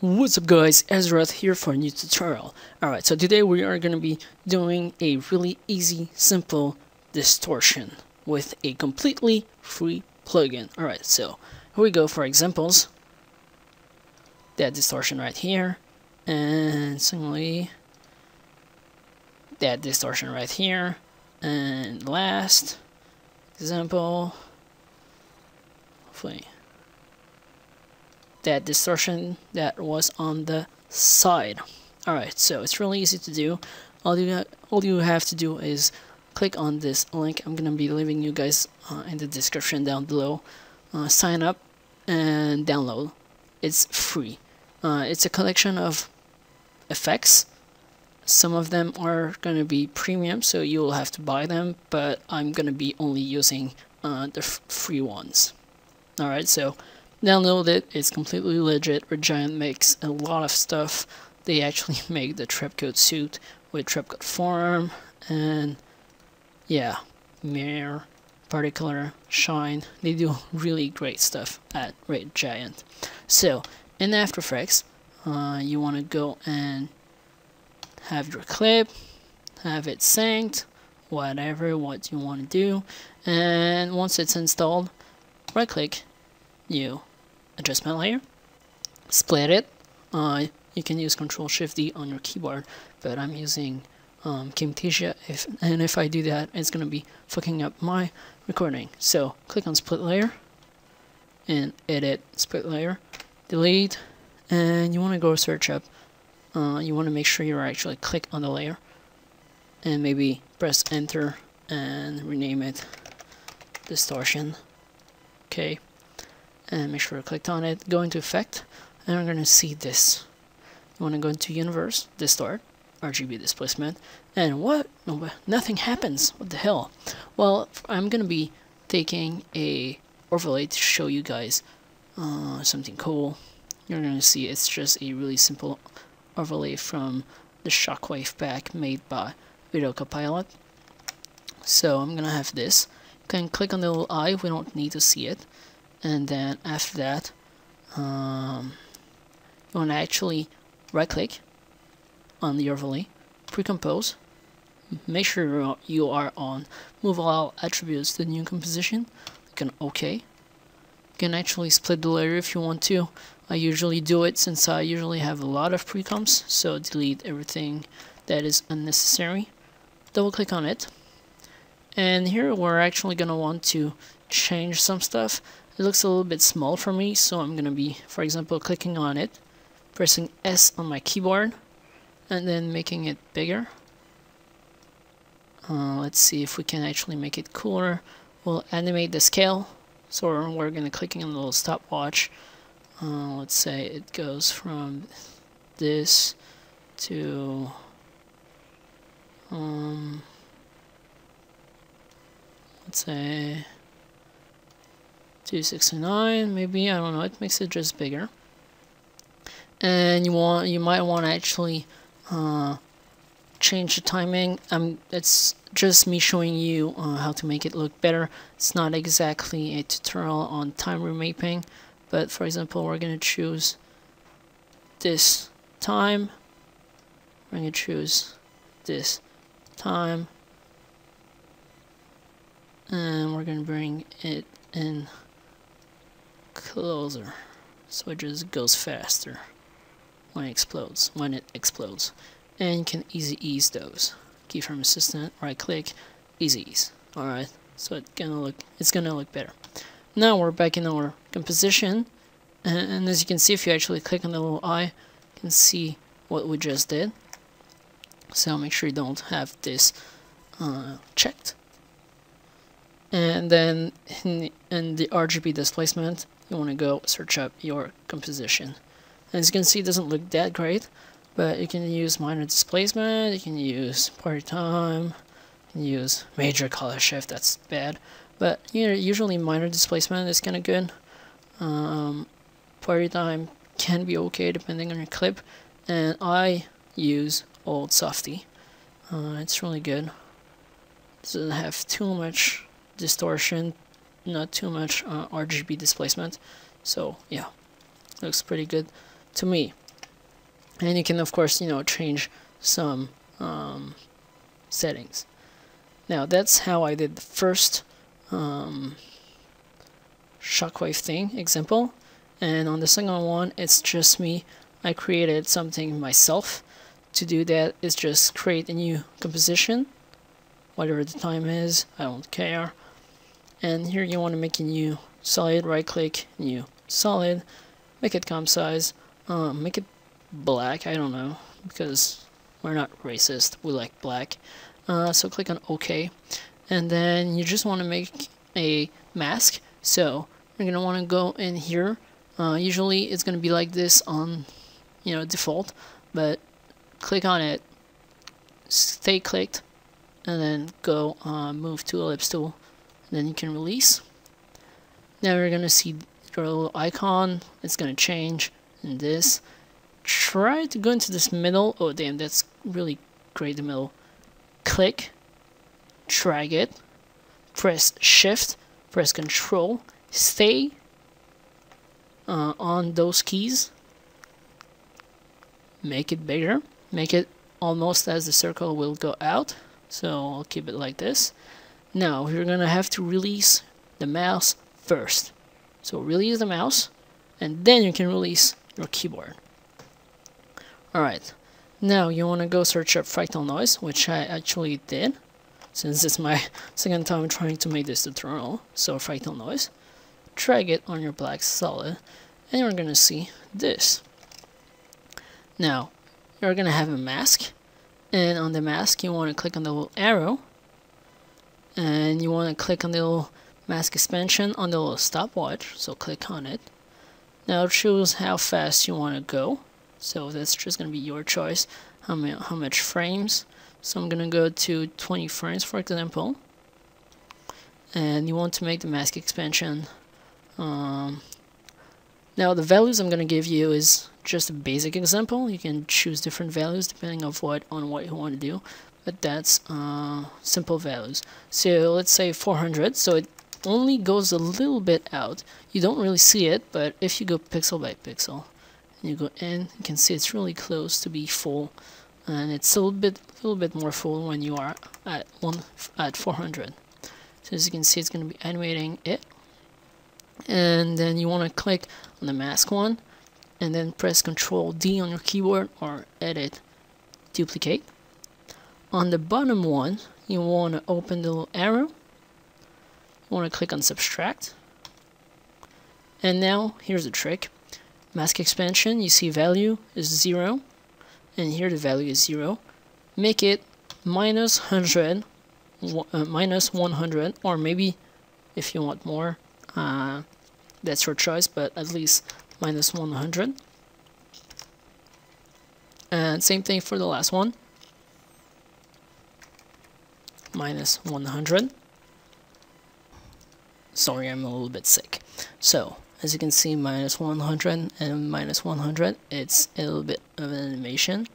What's up guys, Ezra here for a new tutorial. Alright, so today we are going to be doing a really easy, simple distortion with a completely free plugin. Alright, so here we go for examples. That distortion right here, and similarly that distortion right here, and last example, hopefully that distortion that was on the side. Alright, so it's really easy to do. All you have to do is click on this link. I'm gonna be leaving you guys in the description down below. Sign up and download. It's free. It's a collection of effects. Some of them are gonna be premium, so you'll have to buy them, but I'm gonna be only using the free ones. Alright, so download it. It's completely legit. Red Giant makes a lot of stuff. They actually make the Trapcoat suit with Trapcoat form, and yeah, mirror, particular, shine. They do really great stuff at Red Giant. So in After Effects, you want to go and have your clip, have it synced, whatever what you want to do, and once it's installed, right click, new adjustment layer, split it. You can use Ctrl-Shift-D on your keyboard, but I'm using Camtasia, and if I do that, it's gonna be fucking up my recording. So click on split layer and edit split layer, delete, and you want to go search up. You want to make sure you're actually click on the layer, and maybe press enter and rename it Distortion. Okay. And make sure you clicked on it, go into effect, and we're going to see this. You want to go into universe, distort, RGB displacement, and what? Nothing happens. What the hell? Well, I'm going to be taking a overlay to show you guys something cool. You're going to see it's just a really simple overlay from the Shockwave pack made by Video Copilot. So I'm going to have this. You can click on the little eye, we don't need to see it. And then after that, you want to actually right click on the overlay, pre-compose, make sure you are on move all attributes to new composition, click on OK. You can actually split the layer if you want to. I usually do it since I usually have a lot of pre-comps, so delete everything that is unnecessary. Double click on it, and here we're actually going to want to change some stuff. It looks a little bit small for me, so I'm going to be, for example, clicking on it, pressing S on my keyboard, and then making it bigger. Let's see if we can actually make it cooler. We'll animate the scale, so we're going to clicking on the little stopwatch. Let's say it goes from this to let's say 269, maybe, I don't know, it makes it just bigger. And you might want to actually change the timing. It's just me showing you how to make it look better. It's not exactly a tutorial on time remapping, but for example, we're going to choose this time. We're going to choose this time, and we're going to bring it in closer, so it just goes faster when it explodes. And you can easy ease those. Keyframe assistant, right click, easy ease. Alright, so it's gonna look better. Now we're back in our composition, and as you can see, if you actually click on the little eye, you can see what we just did. So make sure you don't have this checked. And then in the RGB displacement, you want to go search up your composition. As you can see, it doesn't look that great, but you can use minor displacement, you can use party time, you can use major color shift. That's bad, but you know, usually minor displacement is kind of good. Party time can be okay depending on your clip, and I use Old Softy. It's really good. It doesn't have too much distortion, not too much RGB displacement, so yeah, looks pretty good to me. and you can of course change some settings. Now that's how I did the first shockwave thing example, and on the second one it's just me. I created something myself. To do that is just create a new composition, whatever the time is, I don't care. And here you want to make a new solid, right click, new solid, make it comp size, make it black, I don't know, because we're not racist, we like black. So click on OK, and then you just want to make a mask. So you're gonna want to go in here. Usually it's gonna be like this on default, but click on it, stay clicked, and then go move to ellipse tool, and then you can release. Now you're gonna see your little icon, it's gonna change in this. Try to go into this middle. Oh damn, that's really great, the middle. Click, drag it, press shift, press control, stay on those keys, make it bigger, make it almost as the circle will go out, so I'll keep it like this. Now you're gonna have to release the mouse first, so release the mouse and then you can release your keyboard. Alright, now you want to go search up fractal noise, which I actually did since it's my second time trying to make this tutorial. So fractal noise, drag it on your black solid, and you're gonna see this. Now you're gonna have a mask, and on the mask you want to click on the little arrow, and you want to click on the little mask expansion on the little stopwatch, so click on it. Now choose how fast you want to go, so that's just gonna be your choice, how much frames. So I'm gonna go to 20 frames for example, and you want to make the mask expansion. Now the values I'm gonna give you is just a basic example. You can choose different values depending on what you want to do, but that's simple values. So let's say 400, so it only goes a little bit out. You don't really see it, but if you go pixel by pixel and you go in, you can see it's really close to be full, and it's a little bit more full when you are at 400. So as you can see, it's going to be animating it, and then you want to click on the mask one, and then press Ctrl D on your keyboard or edit duplicate. On the bottom one, you want to open the little arrow. You want to click on subtract, and now here's the trick. Mask expansion, you see value is 0, and here the value is 0. Make it minus 100, minus 100, or maybe if you want more, that's your choice, but at least minus 100. And same thing for the last one, minus 100. Sorry, I'm a little bit sick. So as you can see, minus 100 and minus 100, it's a little bit of an animation.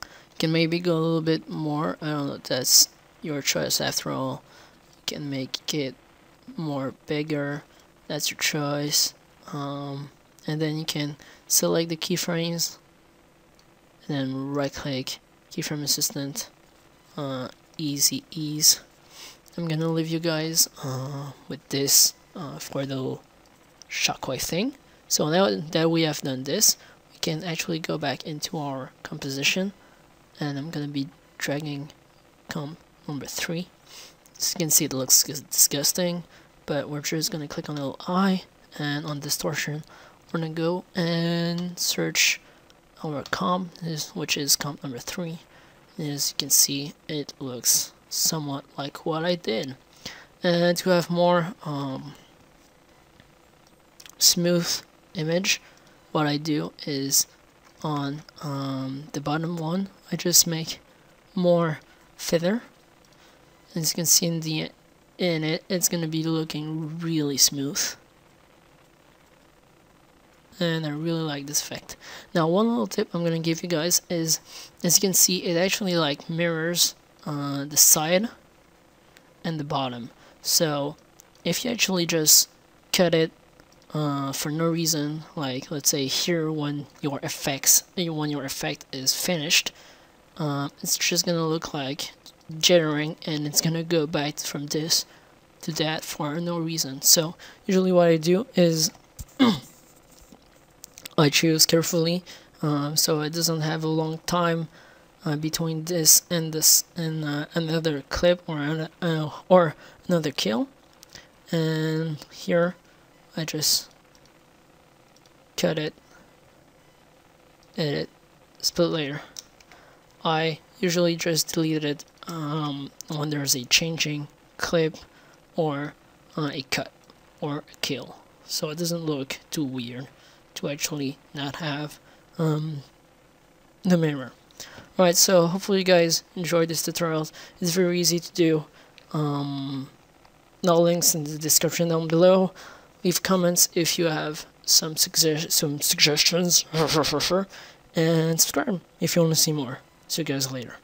You can maybe go a little bit more, I don't know, that's your choice after all. You can make it more bigger, that's your choice. And then you can select the keyframes and then right click, keyframe assistant, easy ease. I'm gonna leave you guys with this for the shockwave thing. So now that we have done this, we can actually go back into our composition, and I'm gonna be dragging comp number 3. As you can see, it looks disgusting, but we're just gonna click on the little eye, and on distortion we're gonna go and search our comp, which is comp number 3. And as you can see, it looks somewhat like what I did. And to have more smooth image, what I do is on the bottom one, I just make more feather. As you can see in it, it's gonna be looking really smooth, and I really like this effect. Now one little tip I'm gonna give you guys is, as you can see, it actually like mirrors the side and the bottom. So if you actually just cut it for no reason. Like let's say here, when your effect is finished, it's just gonna look like jittering, and it's gonna go back from this to that for no reason. So usually what I do is I choose carefully, so it doesn't have a long time between this and another clip or another kill. And here I just cut it, edit, split layer. I usually just delete it when there's a changing clip or a cut or a kill, so it doesn't look too weird to actually not have the mirror. Alright, so hopefully you guys enjoyed this tutorial. It's very easy to do. No links in the description down below. Leave comments if you have some suggestions and subscribe if you want to see more. See you guys later.